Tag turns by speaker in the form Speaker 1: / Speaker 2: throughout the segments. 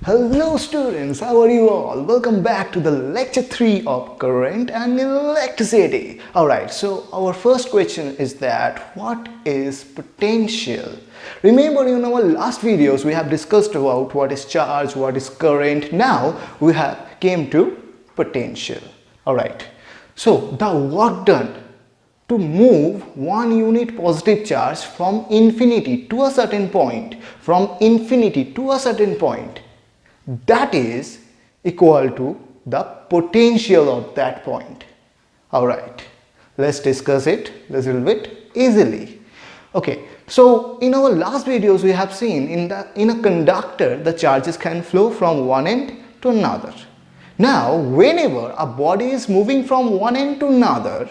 Speaker 1: Hello students, how are you all? Welcome back to the lecture 3 of current and electricity. Alright, so our first question is that what is potential? Remember in our last videos we have discussed about what is charge, what is current. Now we have came to potential. Alright, so the work done to move one unit positive charge from infinity to a certain point, that is equal to the potential of that point. Alright, let's discuss it a little bit easily. Okay, so in our last videos we have seen in a conductor the charges can flow from one end to another. Now whenever a body is moving from one end to another,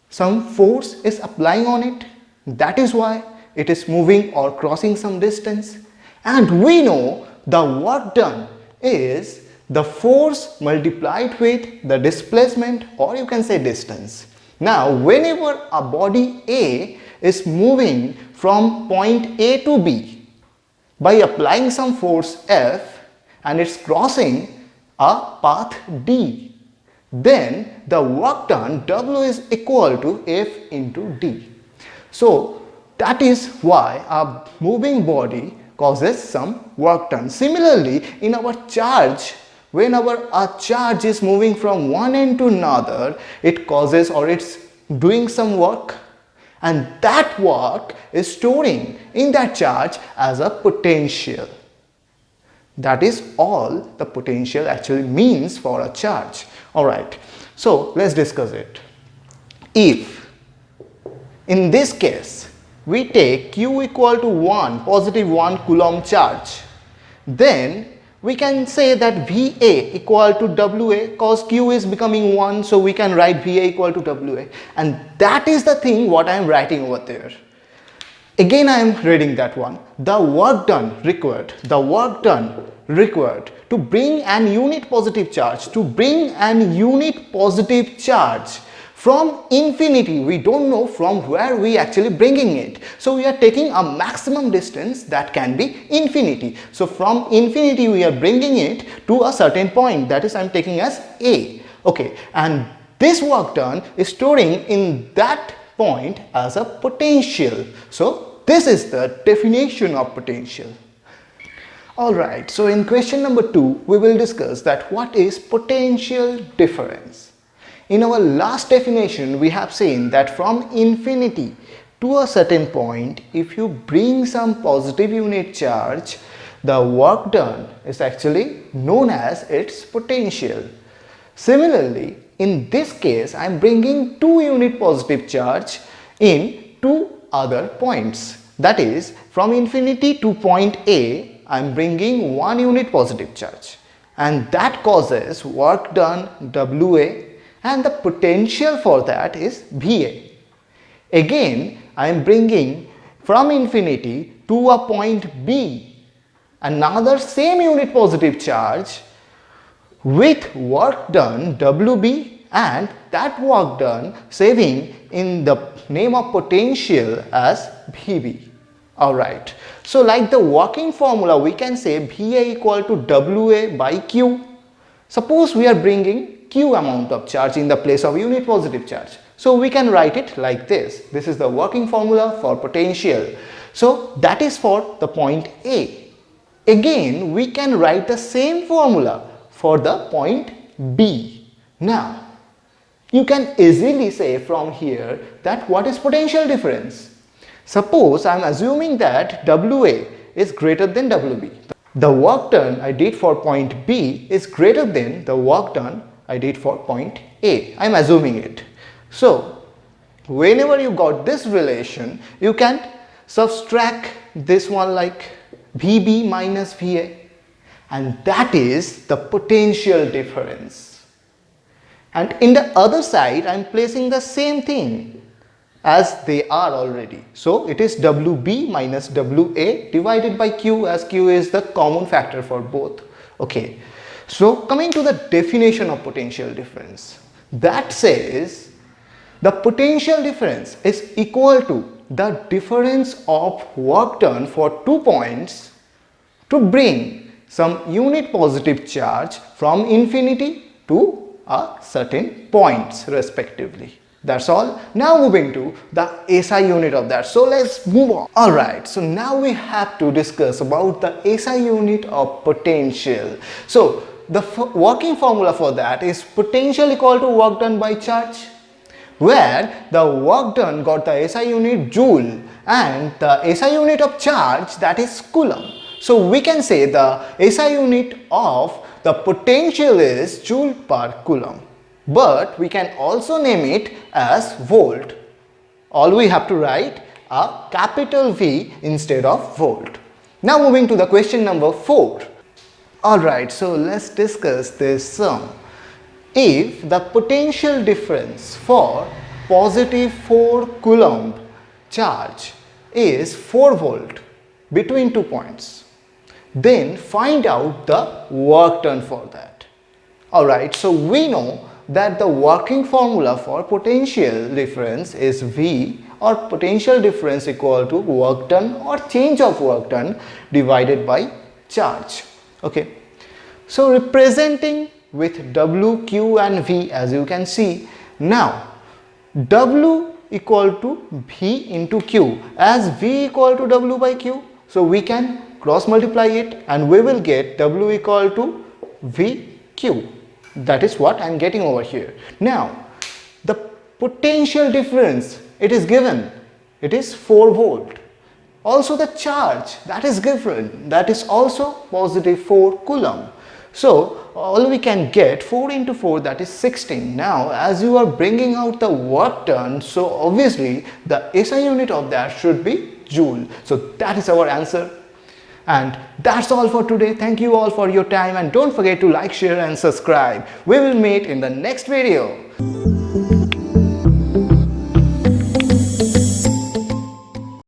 Speaker 1: some force is applying on it. That is why it is moving or crossing some distance. And we know the work done is the force multiplied with the displacement, or you can say distance. Now whenever a body A is moving from point A to B by applying some force F and it's crossing a path D, then the work done W is equal to F into D. So that is why a moving body causes some work done. Similarly, in our charge, whenever a charge is moving from one end to another, it causes or it's doing some work, and that work is storing in that charge as a potential. That is all the potential actually means for a charge. Alright, so let's discuss it. If in this case we take Q equal to 1, positive 1 Coulomb charge, then we can say that VA equal to WA, cause Q is becoming 1, so we can write VA equal to WA, and that is the thing what I am writing over there. Again I am reading that one. The work done required to bring an unit positive charge, from infinity. We don't know from where we actually bringing it, so we are taking a maximum distance that can be infinity. So from infinity we are bringing it to a certain point, that is I am taking as A. Okay, and this work done is storing in that point as a potential. So this is the definition of potential. Alright, so in question number 2 we will discuss that what is potential difference. In our last definition we have seen that from infinity to a certain point, if you bring some positive unit charge, the work done is actually known as its potential. Similarly, in this case I am bringing 2 unit positive charge in 2 other points. That is, from infinity to point A I am bringing 1 unit positive charge, and that causes work done WA, and the potential for that is VA. Again I am bringing from infinity to a point B another same unit positive charge with work done WB, and that work done saving in the name of potential as VB. Alright, so like the working formula we can say VA equal to WA by Q. Suppose we are bringing Q amount of charge in the place of unit positive charge, so we can write it like this. This is the working formula for potential. So that is for the point A. Again we can write the same formula for the point B. Now you can easily say from here that what is potential difference. Suppose I am assuming that WA is greater than WB. The work done I did for point B is greater than the work done I did for point A. I am assuming it. So whenever you got this relation, you can subtract this one like VB minus VA, and that is the potential difference. And in the other side I am placing the same thing as they are already. So it is WB minus WA divided by Q, as Q is the common factor for both. Okay, so coming to the definition of potential difference, that says the potential difference is equal to the difference of work done for 2 points to bring some unit positive charge from infinity to a certain points respectively. That's all. Now moving to the SI unit of that. So let's move on. Alright, so now we have to discuss about the SI unit of potential. So the working formula for that is potential equal to work done by charge, where the work done got the SI unit joule and the SI unit of charge, that is coulomb. So we can say the SI unit of the potential is joule per coulomb, but we can also name it as volt. All we have to write a capital V instead of volt. Now moving to the question number 4. Alright, so let's discuss this sum. If the potential difference for positive 4 coulomb charge is 4 volt between 2 points, then find out the work done for that. Alright, so we know that the working formula for potential difference is V, or potential difference equal to work done or change of work done divided by charge. Okay, so representing with W, Q and V, as you can see. Now W equal to V into Q, as V equal to W by Q, so we can cross multiply it and we will get W equal to VQ. That is what I am getting over here. Now the potential difference, it is given, it is 4 volt. Also the charge, that is given, that is also positive 4 coulomb. So all we can get 4 into 4, that is 16. Now as you are bringing out the work done, so obviously the SI unit of that should be joule. So that is our answer. And that's all for today. Thank you all for your time, and don't forget to like, share and subscribe. We will meet in the next video.